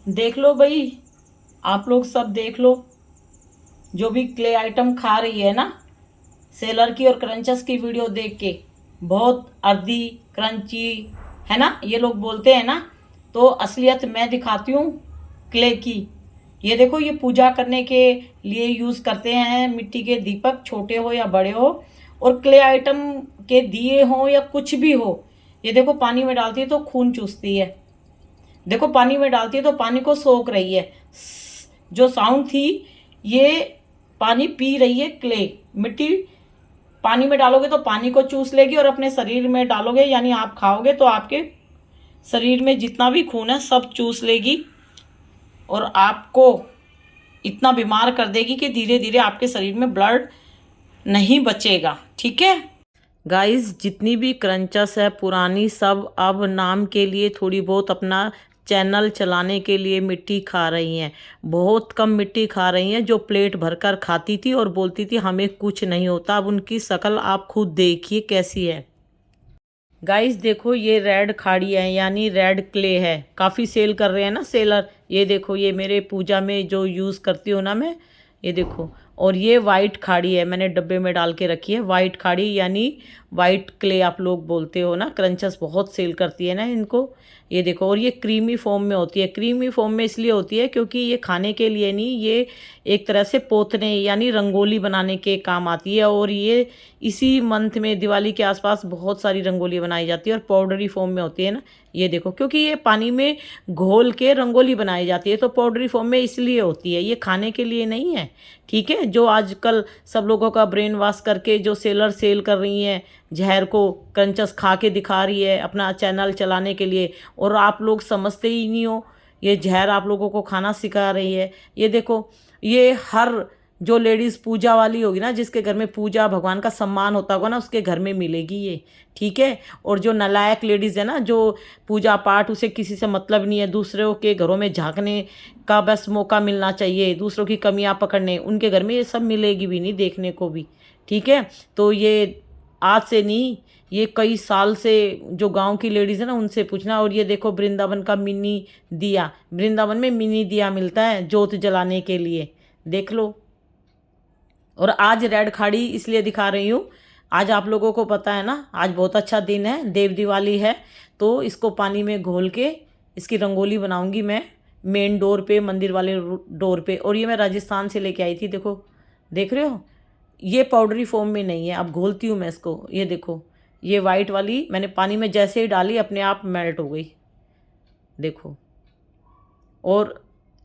देख लो भाई, आप लोग सब देख लो। जो भी क्ले आइटम खा रही है ना, सेलर की और क्रंचस की वीडियो देख के बहुत अर्दी क्रंची है ना, ये लोग बोलते हैं ना। तो असलियत मैं दिखाती हूँ क्ले की। ये देखो, ये पूजा करने के लिए यूज़ करते हैं मिट्टी के दीपक, छोटे हो या बड़े हो। और क्ले आइटम के दिए हो या कुछ भी हो, ये देखो पानी में डालती है तो खून चूसती है। देखो पानी में डालती है तो पानी को सोख रही है। जो साउंड थी, ये पानी पी रही है क्ले। मिट्टी पानी में डालोगे तो पानी को चूस लेगी, और अपने शरीर में डालोगे यानी आप खाओगे तो आपके शरीर में जितना भी खून है सब चूस लेगी, और आपको इतना बीमार कर देगी कि धीरे धीरे आपके शरीर में ब्लड नहीं बचेगा। ठीक है गाइस, जितनी भी क्रंचस है पुरानी, सब अब नाम के लिए थोड़ी बहुत अपना चैनल चलाने के लिए मिट्टी खा रही हैं। बहुत कम मिट्टी खा रही हैं। जो प्लेट भरकर खाती थी और बोलती थी हमें कुछ नहीं होता, अब उनकी शक्ल आप खुद देखिए कैसी है। गाइस देखो, ये रेड खाड़ी है यानी रेड क्ले है। काफ़ी सेल कर रहे हैं ना सेलर। ये देखो, ये मेरे पूजा में जो यूज़ करती हूँ ना मैं, ये देखो। और ये वाइट खाड़ी है, मैंने डब्बे में डाल के रखी है। वाइट खाड़ी यानी वाइट क्ले आप लोग बोलते हो ना। क्रंचस बहुत सेल करती है ना इनको। ये देखो, और ये क्रीमी फॉर्म में होती है। क्रीमी फॉर्म में इसलिए होती है क्योंकि ये खाने के लिए नहीं, ये एक तरह से पोतने यानी रंगोली बनाने के काम आती है। और ये इसी मंथ में दिवाली के आसपास बहुत सारी रंगोली बनाई जाती है, और पाउडरी फॉर्म में होती है ना। ये देखो, क्योंकि ये पानी में घोल के रंगोली बनाई जाती है तो पाउडरी फॉर्म में इसलिए होती है, ये खाने के लिए नहीं है। ठीक है, जो आजकल सब लोगों का ब्रेन वॉश करके जो सेलर सेल कर रही हैं जहर को, क्रंचस खा के दिखा रही है अपना चैनल चलाने के लिए, और आप लोग समझते ही नहीं हो। ये जहर आप लोगों को खाना सिखा रही है। ये देखो, ये हर जो लेडीज़ पूजा वाली होगी ना, जिसके घर में पूजा भगवान का सम्मान होता होगा ना, उसके घर में मिलेगी ये। ठीक है, और जो नालायक लेडीज़ है ना, जो पूजा पाठ उसे किसी से मतलब नहीं है, दूसरों के घरों में झांकने का बस मौका मिलना चाहिए, दूसरों की कमियां पकड़ने, उनके घर में ये सब मिलेगी भी नहीं देखने को भी। ठीक है, तो ये आज से नहीं, ये कई साल से जो गांव की लेडीज़ है ना उनसे पूछना। और ये देखो, वृंदावन का मिनी दिया, वृंदावन में मिनी दिया मिलता है जोत जलाने के लिए, देख लो। और आज रेड खाड़ी इसलिए दिखा रही हूँ, आज आप लोगों को पता है ना, आज बहुत अच्छा दिन है, देव दिवाली है। तो इसको पानी में घोल के इसकी रंगोली बनाऊंगी मैं मेन डोर पे, मंदिर वाले डोर पे। और ये मैं राजस्थान से लेके आई थी, देखो देख रहे हो। ये पाउडरी फॉर्म में नहीं है, अब घोलती हूँ मैं इसको। ये देखो, ये वाइट वाली मैंने पानी में जैसे ही डाली अपने आप मेल्ट हो गई, देखो। और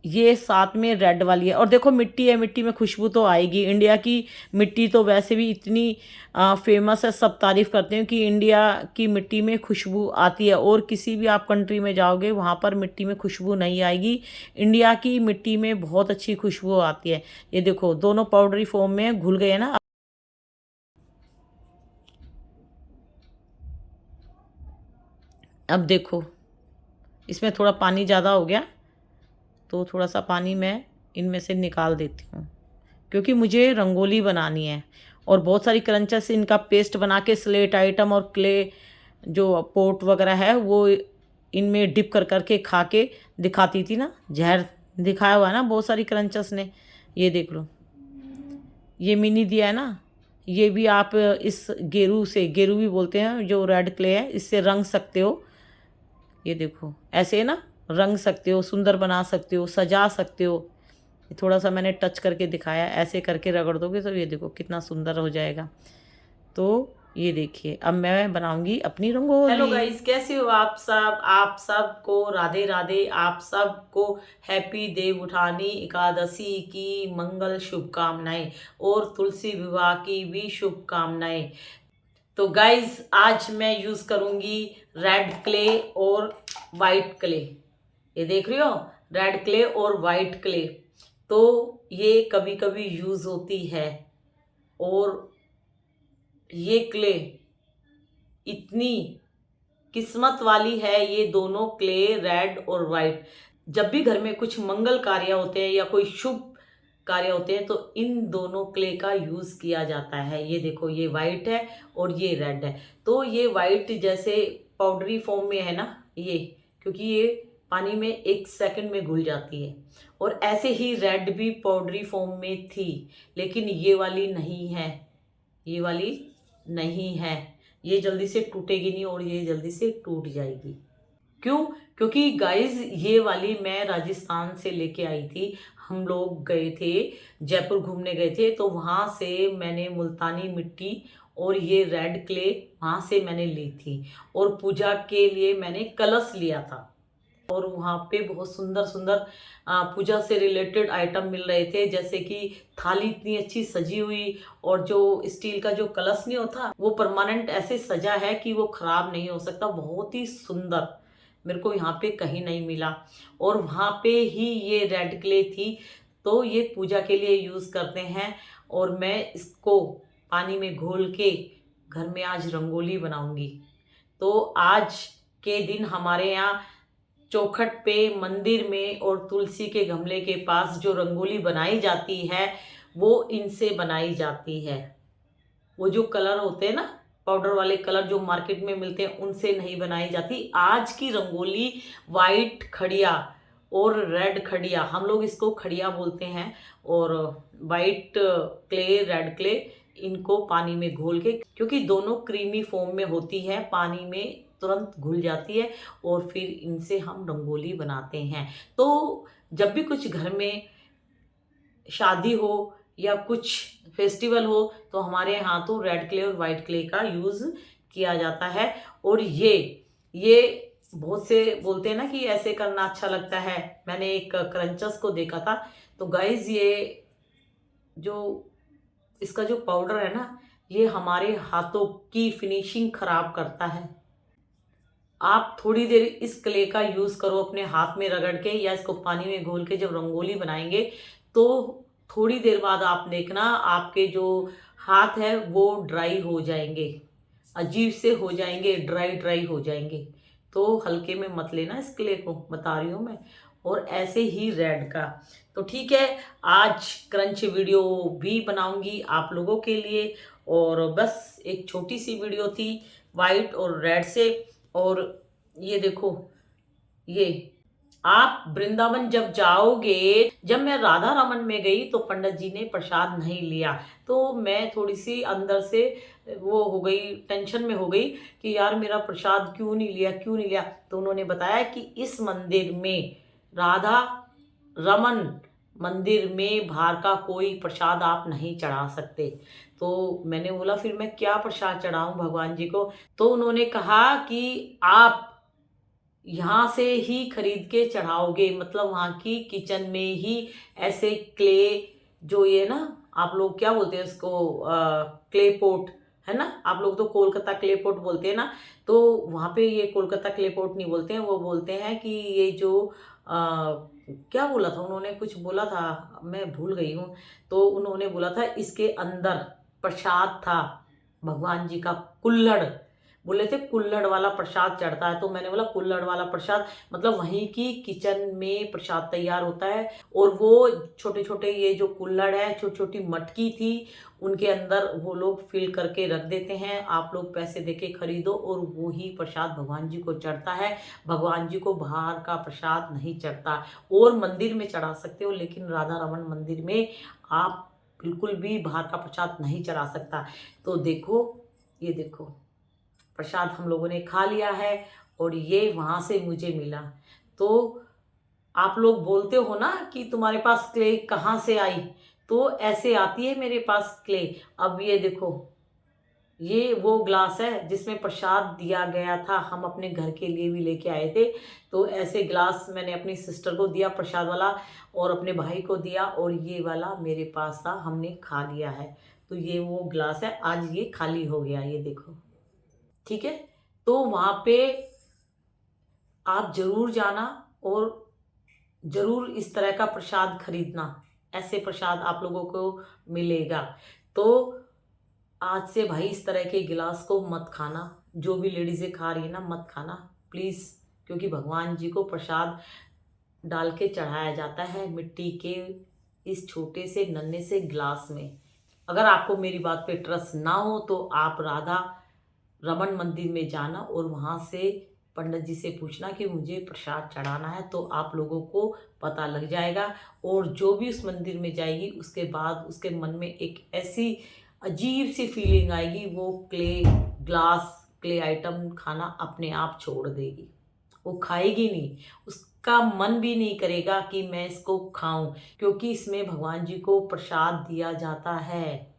ये साथ में रेड वाली है। और देखो, मिट्टी है, मिट्टी में खुशबू तो आएगी। इंडिया की मिट्टी तो वैसे भी इतनी फेमस है, सब तारीफ़ करते हैं कि इंडिया की मिट्टी में खुशबू आती है। और किसी भी आप कंट्री में जाओगे वहाँ पर मिट्टी में खुशबू नहीं आएगी, इंडिया की मिट्टी में बहुत अच्छी खुशबू आती है। ये देखो, दोनों पाउडरी फॉर्म में घुल गए ना। अब देखो, इसमें थोड़ा पानी ज़्यादा हो गया, तो थोड़ा सा पानी मैं इनमें से निकाल देती हूँ, क्योंकि मुझे रंगोली बनानी है। और बहुत सारी क्रंचेस से इनका पेस्ट बना के स्लेट आइटम और क्ले जो पोट वगैरह है वो इनमें डिप कर करके खा के दिखाती थी ना, जहर दिखाया हुआ है ना बहुत सारी क्रंचेस ने। ये देख लो, ये मिनी दिया है ना, ये भी आप इस गेरू से, गेरू भी बोलते हैं जो रेड क्ले है, इससे रंग सकते हो। ये देखो, ऐसे ना रंग सकते हो, सुंदर बना सकते हो, सजा सकते हो। थोड़ा सा मैंने टच करके दिखाया, ऐसे करके रगड़ दोगे तो ये देखो कितना सुंदर हो जाएगा। तो ये देखिए, अब मैं बनाऊंगी अपनी रंगोली। हेलो गाइस, कैसे हो आप सब? आप सबको राधे राधे, आप सबको हैप्पी देव उठानी एकादशी की मंगल शुभकामनाएं, और तुलसी विवाह की भी शुभकामनाएं। तो गाइस, आज मैं यूज करूंगी रेड क्ले और वाइट क्ले। ये देख रही हो, रेड क्ले और वाइट क्ले। तो ये कभी कभी यूज होती है। और ये क्ले इतनी किस्मत वाली है, ये दोनों क्ले रेड और वाइट। जब भी घर में कुछ मंगल कार्य होते हैं या कोई शुभ कार्य होते हैं तो इन दोनों क्ले का यूज किया जाता है। ये देखो, ये वाइट है और ये रेड है। तो ये वाइट जैसे पाउडरी फॉर्म में है ना ये, क्योंकि ये पानी में 1 सेकंड में घुल जाती है। और ऐसे ही रेड भी पाउडरी फॉर्म में थी, लेकिन ये वाली नहीं है, ये वाली नहीं है। ये जल्दी से टूटेगी नहीं और ये जल्दी से टूट जाएगी। क्यों? क्योंकि गाइस ये वाली मैं राजस्थान से लेके आई थी। हम लोग गए थे, जयपुर घूमने गए थे, तो वहाँ से मैंने मुल्तानी मिट्टी और ये रेड क्ले वहाँ से मैंने ली थी। और पूजा के लिए मैंने कलश लिया था। और वहाँ पे बहुत सुंदर सुंदर पूजा से रिलेटेड आइटम मिल रहे थे, जैसे कि थाली इतनी अच्छी सजी हुई, और जो स्टील का जो कलश नहीं होता वो परमानेंट ऐसे सजा है कि वो खराब नहीं हो सकता। बहुत ही सुंदर, मेरे को यहाँ पे कहीं नहीं मिला। और वहाँ पे ही ये रेड क्ले थी, तो ये पूजा के लिए यूज़ करते हैं। और मैं इसको पानी में घोल के घर में आज रंगोली बनाऊंगी। तो आज के दिन हमारे यहाँ चौखट पे, मंदिर में और तुलसी के गमले के पास जो रंगोली बनाई जाती है वो इनसे बनाई जाती है। वो जो कलर होते हैं ना, पाउडर वाले कलर जो मार्केट में मिलते हैं, उनसे नहीं बनाई जाती। आज की रंगोली वाइट खड़िया और रेड खड़िया, हम लोग इसको खड़िया बोलते हैं, और वाइट क्ले, रेड क्ले, इनको पानी में घोल के, क्योंकि दोनों क्रीमी फॉर्म में होती है, पानी में तुरंत घुल जाती है, और फिर इनसे हम रंगोली बनाते हैं। तो जब भी कुछ घर में शादी हो या कुछ फेस्टिवल हो, तो हमारे यहाँ तो रेड क्ले और वाइट क्ले का यूज़ किया जाता है। और ये बहुत से बोलते हैं ना कि ऐसे करना अच्छा लगता है। मैंने एक क्रंचस को देखा था, तो गाइज ये जो इसका जो पाउडर है ना, ये हमारे हाथों की फिनिशिंग खराब करता है। आप थोड़ी देर इस क्ले का यूज़ करो अपने हाथ में रगड़ के, या इसको पानी में घोल के जब रंगोली बनाएंगे, तो थोड़ी देर बाद आप देखना आपके जो हाथ है वो ड्राई हो जाएंगे, अजीब से हो जाएंगे, ड्राई ड्राई हो जाएंगे। तो हल्के में मत लेना इस क्ले को, बता रही हूँ मैं। और ऐसे ही रेड का, तो ठीक है, आज क्रंच वीडियो भी बनाऊंगी आप लोगों के लिए। और बस एक छोटी सी वीडियो थी वाइट और रेड से। और ये देखो, ये आप वृंदावन जब जाओगे, जब मैं राधा रमन में गई तो पंडित जी ने प्रसाद नहीं लिया, तो मैं थोड़ी सी अंदर से वो हो गई, टेंशन में हो गई कि यार मेरा प्रसाद क्यों नहीं लिया, क्यों नहीं लिया। तो उन्होंने बताया कि इस मंदिर में, राधा रमन मंदिर में, बाहर का कोई प्रसाद आप नहीं चढ़ा सकते। तो मैंने बोला फिर मैं क्या प्रसाद चढ़ाऊं भगवान जी को। तो उन्होंने कहा कि आप यहाँ से ही खरीद के चढ़ाओगे, मतलब वहाँ की किचन में ही ऐसे क्ले, जो ये ना आप लोग क्या बोलते हैं उसको, क्ले पोट है ना, आप लोग तो कोलकाता क्ले पोट बोलते हैं ना, तो वहाँ पे ये कोलकाता क्ले पोट नहीं बोलते हैं, वो बोलते हैं कि ये जो क्या बोला था उन्होंने, कुछ बोला था मैं भूल गई हूँ। तो उन्होंने बोला था इसके अंदर प्रसाद था भगवान जी का, कुल्हड़ बोले थे, कुल्हड़ वाला प्रसाद चढ़ता है। तो मैंने बोला कुल्हड़ वाला प्रसाद मतलब वहीं की किचन में प्रसाद तैयार होता है। और वो छोटे छोटे ये जो कुल्हड़ है, छोटी छोटी मटकी थी, उनके अंदर वो लोग फिल करके रख देते हैं। आप लोग पैसे देके खरीदो और वो ही प्रसाद भगवान जी को चढ़ता है। भगवान जी को बाहर का प्रसाद नहीं चढ़ता। और मंदिर में चढ़ा सकते हो, लेकिन राधा रमन मंदिर में आप बिल्कुल भी बाहर का प्रसाद नहीं चढ़ा सकता। तो देखो, ये देखो, प्रसाद हम लोगों ने खा लिया है, और ये वहाँ से मुझे मिला। तो आप लोग बोलते हो ना कि तुम्हारे पास क्ले कहाँ से आई, तो ऐसे आती है मेरे पास क्ले। अब ये देखो, ये वो ग्लास है जिसमें प्रसाद दिया गया था, हम अपने घर के लिए भी लेके आए थे। तो ऐसे ग्लास मैंने अपनी सिस्टर को दिया प्रसाद वाला, और अपने भाई को दिया, और ये वाला मेरे पास था, हमने खा लिया है। तो ये वो ग्लास है, आज ये खाली हो गया, ये देखो, ठीक है। तो वहाँ पे आप जरूर जाना और जरूर इस तरह का प्रसाद खरीदना, ऐसे प्रसाद आप लोगों को मिलेगा। तो आज से भाई इस तरह के गिलास को मत खाना, जो भी लेडीज़ें खा रही है ना, मत खाना प्लीज़, क्योंकि भगवान जी को प्रसाद डाल के चढ़ाया जाता है मिट्टी के इस छोटे से नन्हे से ग्लास में। अगर आपको मेरी बात पे ट्रस्ट ना हो तो आप राधा रमन मंदिर में जाना और वहाँ से पंडित जी से पूछना कि मुझे प्रसाद चढ़ाना है, तो आप लोगों को पता लग जाएगा। और जो भी उस मंदिर में जाएगी उसके बाद उसके मन में एक ऐसी अजीब सी फीलिंग आएगी, वो क्ले आइटम खाना अपने आप छोड़ देगी, वो खाएगी नहीं, उसका मन भी नहीं करेगा कि मैं इसको खाऊं, क्योंकि इसमें भगवान जी को प्रसाद दिया जाता है।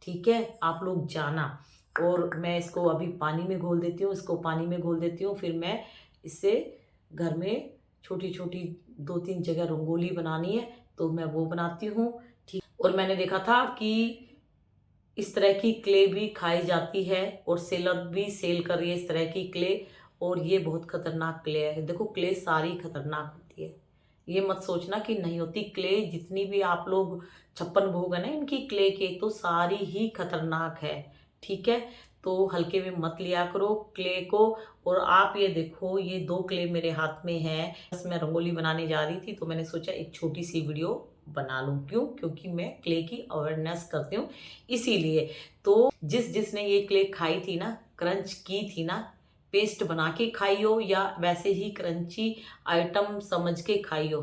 ठीक है, आप लोग जाना। और मैं इसको अभी पानी में घोल देती हूँ, इसको पानी में घोल देती हूँ, फिर मैं इससे घर में छोटी छोटी 2-3 जगह रंगोली बनानी है तो मैं वो बनाती हूँ। ठीक। और मैंने देखा था कि इस तरह की क्ले भी खाई जाती है और सेलर भी सेल कर रही है इस तरह की क्ले, और ये बहुत खतरनाक क्ले है। देखो, क्ले सारी खतरनाक होती है, ये मत सोचना कि नहीं होती। क्ले जितनी भी आप लोग 56 भोग है ना इनकी क्ले के, तो सारी ही खतरनाक है। ठीक है, तो हल्के में मत लिया करो क्ले को। और आप ये देखो, ये 2 क्ले मेरे हाथ में है। बस मैं रंगोली बनाने जा रही थी तो मैंने सोचा एक छोटी सी वीडियो बना लूं। क्यों? क्योंकि मैं क्ले की अवेयरनेस करती हूँ, इसीलिए। तो जिसने ये क्ले खाई थी ना, क्रंच की थी ना, पेस्ट बना के खाई हो या वैसे ही क्रंची आइटम समझ के खाई हो,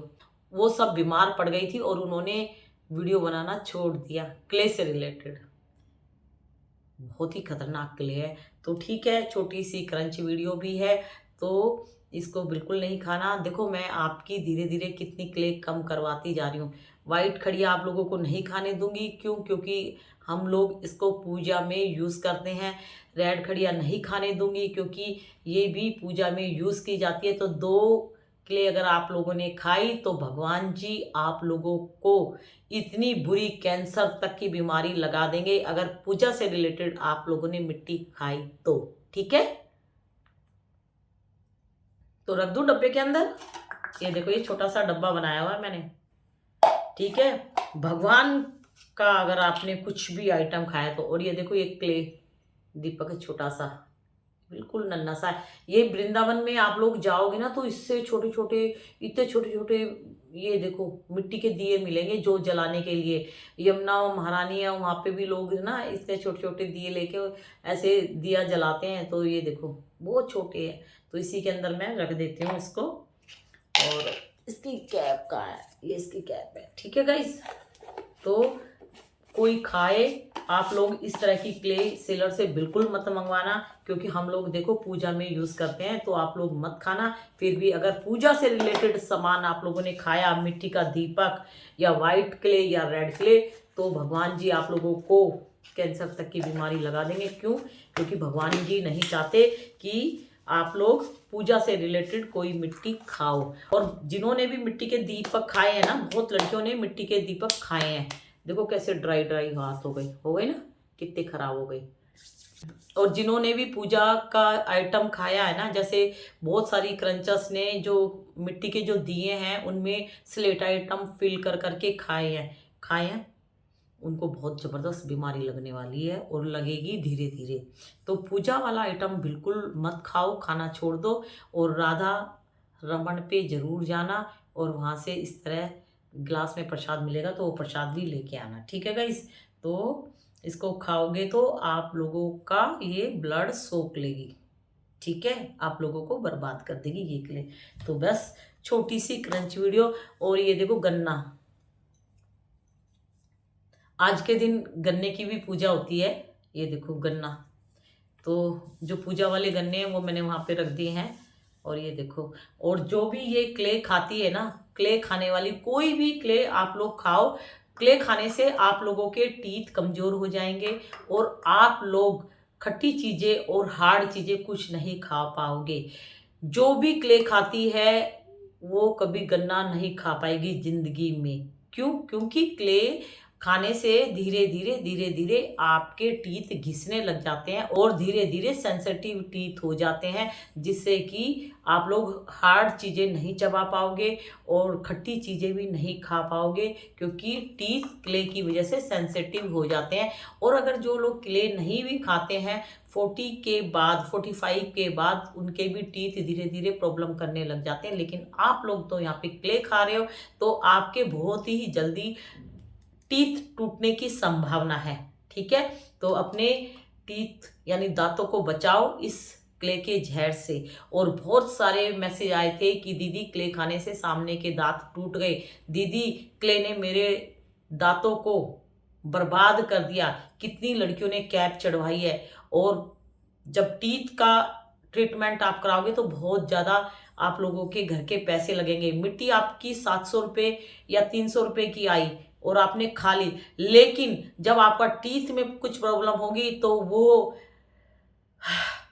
वो सब बीमार पड़ गई थी और उन्होंने वीडियो बनाना छोड़ दिया क्ले से रिलेटेड। बहुत ही खतरनाक क्ले है। तो ठीक है, छोटी सी क्रंच वीडियो भी है, तो इसको बिल्कुल नहीं खाना। देखो, मैं आपकी धीरे धीरे कितनी क्ले कम करवाती जा रही हूँ। वाइट खड़िया आप लोगों को नहीं खाने दूंगी। क्यों? क्योंकि हम लोग इसको पूजा में यूज़ करते हैं। रेड खड़िया नहीं खाने दूंगी क्योंकि ये भी पूजा में यूज़ की जाती है। तो 2 क्ले अगर आप लोगों ने खाई तो भगवान जी आप लोगों को इतनी बुरी कैंसर तक की बीमारी लगा देंगे, अगर पूजा से रिलेटेड आप लोगों ने मिट्टी खाई तो। ठीक है, तो रख दूं डब्बे के अंदर। ये देखो, ये छोटा सा डब्बा बनाया हुआ है मैंने। ठीक है, भगवान का अगर आपने कुछ भी आइटम खाया तो। और ये देखो, ये क्ले दीपक है, छोटा सा, बिल्कुल नन्हा सा है। ये वृंदावन में आप लोग जाओगे ना तो इससे छोटे छोटे, इतने छोटे छोटे, ये देखो मिट्टी के दिए मिलेंगे जो जलाने के लिए। यमुना महारानी है, वहाँ पे भी लोग ना इतने छोटे छोटे दिए लेके ऐसे दिया जलाते हैं। तो ये देखो बहुत छोटे हैं, तो इसी के अंदर मैं रख देती हूँ इसको। और इसकी कैप कहाँ है? ये इसकी कैप है। ठीक है गाइस, तो कोई खाए, आप लोग इस तरह की क्ले सेलर से बिल्कुल मत मंगवाना, क्योंकि हम लोग देखो पूजा में यूज़ करते हैं, तो आप लोग मत खाना। फिर भी अगर पूजा से रिलेटेड सामान आप लोगों ने खाया, मिट्टी का दीपक या वाइट क्ले या रेड क्ले, तो भगवान जी आप लोगों को कैंसर तक की बीमारी लगा देंगे। क्यों? क्योंकि भगवान जी नहीं चाहते कि आप लोग पूजा से रिलेटेड कोई मिट्टी खाओ। और जिन्होंने भी मिट्टी के दीपक खाए हैं ना, बहुत लड़कियों ने मिट्टी के दीपक खाए हैं, देखो कैसे ड्राई ड्राई हाथ हो गए ना, कितने खराब हो गए। और जिन्होंने भी पूजा का आइटम खाया है ना, जैसे बहुत सारी क्रंचर्स ने जो मिट्टी के जो दिए हैं उनमें स्लेट आइटम फिल कर करके खाए हैं, उनको बहुत ज़बरदस्त बीमारी लगने वाली है और लगेगी धीरे धीरे। तो पूजा वाला आइटम बिल्कुल मत खाओ, खाना छोड़ दो। और राधा रमन पे ज़रूर जाना और वहाँ से इस तरह ग्लास में प्रसाद मिलेगा तो वो प्रसाद भी लेके आना। ठीक है गाइस, तो इसको खाओगे तो आप लोगों का ये ब्लड सोख लेगी। ठीक है, आप लोगों को बर्बाद कर देगी ये क्ले। तो बस छोटी सी क्रंच वीडियो। और ये देखो गन्ना, आज के दिन गन्ने की भी पूजा होती है। ये देखो गन्ना, तो जो पूजा वाले गन्ने हैं वो मैंने वहाँ पे रख दिए हैं। और ये देखो, और जो भी ये क्ले खाती है ना, क्ले खाने वाली कोई भी क्ले आप लोग खाओ, क्ले खाने से आप लोगों के टीथ कमज़ोर हो जाएंगे और आप लोग खट्टी चीज़ें और हार्ड चीज़ें कुछ नहीं खा पाओगे। जो भी क्ले खाती है वो कभी गन्ना नहीं खा पाएगी ज़िंदगी में। क्यों? क्योंकि क्ले खाने से धीरे धीरे आपके टीथ घिसने लग जाते हैं और धीरे धीरे सेंसिटिव टीथ हो जाते हैं, जिससे कि आप लोग हार्ड चीज़ें नहीं चबा पाओगे और खट्टी चीज़ें भी नहीं खा पाओगे, क्योंकि टीथ क्ले की वजह से सेंसिटिव हो जाते हैं। और अगर जो लोग क्ले नहीं भी खाते हैं, 40 के बाद 45 के बाद उनके भी टीथ धीरे धीरे प्रॉब्लम करने लग जाते हैं। लेकिन आप लोग तो यहाँ पे क्ले खा रहे हो, तो आपके बहुत ही जल्दी टीथ टूटने की संभावना है। ठीक है, तो अपने टीथ यानी दांतों को बचाओ इस क्ले के जहर से। और बहुत सारे मैसेज आए थे कि दीदी क्ले खाने से सामने के दांत टूट गए, दीदी क्ले ने मेरे दांतों को बर्बाद कर दिया। कितनी लड़कियों ने कैप चढ़वाई है। और जब टीथ का ट्रीटमेंट आप कराओगे तो बहुत ज़्यादा आप लोगों के घर के पैसे लगेंगे। मिट्टी आपकी 700 रुपये या 300 रुपये की आई और आपने खा ली, लेकिन जब आपका टीथ में कुछ प्रॉब्लम होगी तो वो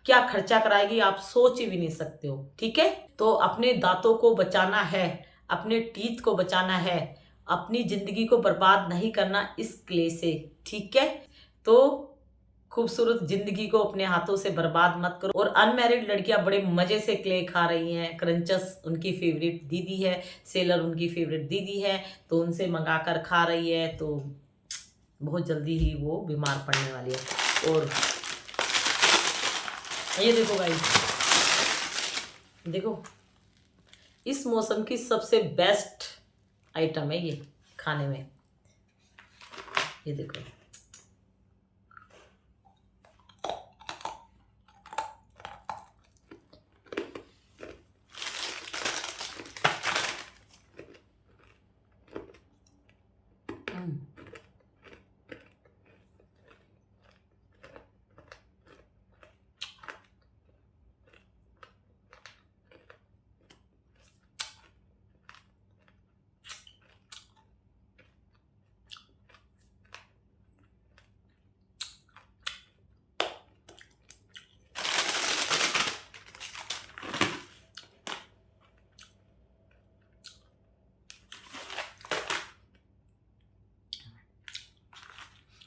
क्या खर्चा कराएगी आप सोच भी नहीं सकते हो। ठीक है, तो अपने दांतों को बचाना है, अपने टीथ को बचाना है, अपनी जिंदगी को बर्बाद नहीं करना इस क्ले से। ठीक है, तो खूबसूरत जिंदगी को अपने हाथों से बर्बाद मत करो। और अनमैरिड लड़कियां बड़े मजे से क्ले खा रही हैं। क्रंचस उनकी फेवरेट दीदी है, सेलर उनकी फेवरेट दीदी है, तो उनसे मंगा कर खा रही है, तो बहुत जल्दी ही वो बीमार पड़ने वाली है। और ये देखो गाइस, देखो इस मौसम की सबसे बेस्ट आइटम है ये खाने में। ये देखो,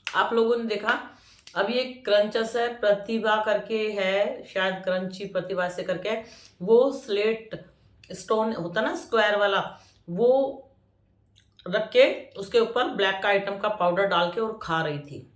आप लोगों ने देखा अभी एक क्रंचस है, प्रतिभा करके है, शायद क्रंची प्रतिभा से करके, वो स्लेट स्टोन होता ना स्क्वायर वाला, वो रख के उसके ऊपर ब्लैक का आइटम का पाउडर डाल के और खा रही थी।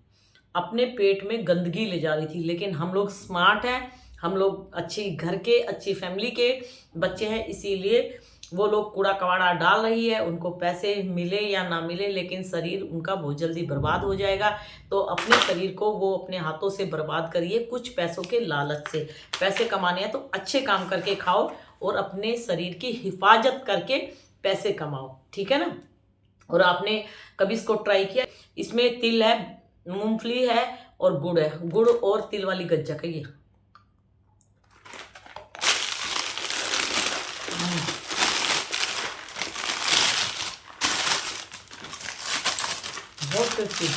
अपने पेट में गंदगी ले जा रही थी। लेकिन हम लोग स्मार्ट हैं, हम लोग अच्छी घर के, अच्छी फैमिली के बच्चे हैं, इसीलिए वो लोग कूड़ा कबाड़ा डाल रही है। उनको पैसे मिले या ना मिले, लेकिन शरीर उनका बहुत जल्दी बर्बाद हो जाएगा। तो अपने शरीर को वो अपने हाथों से बर्बाद करिए कुछ पैसों के लालच से। पैसे कमाने हैं तो अच्छे काम करके खाओ और अपने शरीर की हिफाजत करके पैसे कमाओ। ठीक है ना। और आपने कभी इसको ट्राई किया? इसमें तिल है, मूंगफली है और गुड़ है। गुड़ और तिल वाली गज्जक है ये। बहुत टेस्टी।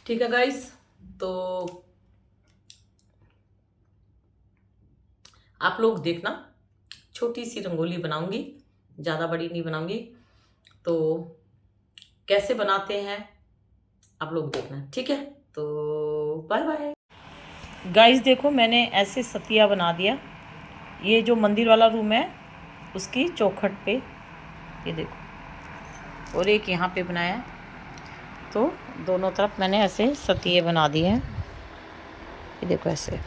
ठीक है गाइस, तो आप लोग देखना, छोटी सी रंगोली बनाऊंगी, ज़्यादा बड़ी नहीं बनाऊंगी। तो कैसे बनाते हैं आप लोग देखना। ठीक है, तो बाय बाय गाइस। देखो मैंने ऐसे सतिया बना दिया। ये जो मंदिर वाला रूम है उसकी चौखट पे, ये देखो, और एक यहाँ पे बनाया। तो दोनों तरफ मैंने ऐसे सतिये बना दिए हैं। ये देखो ऐसे।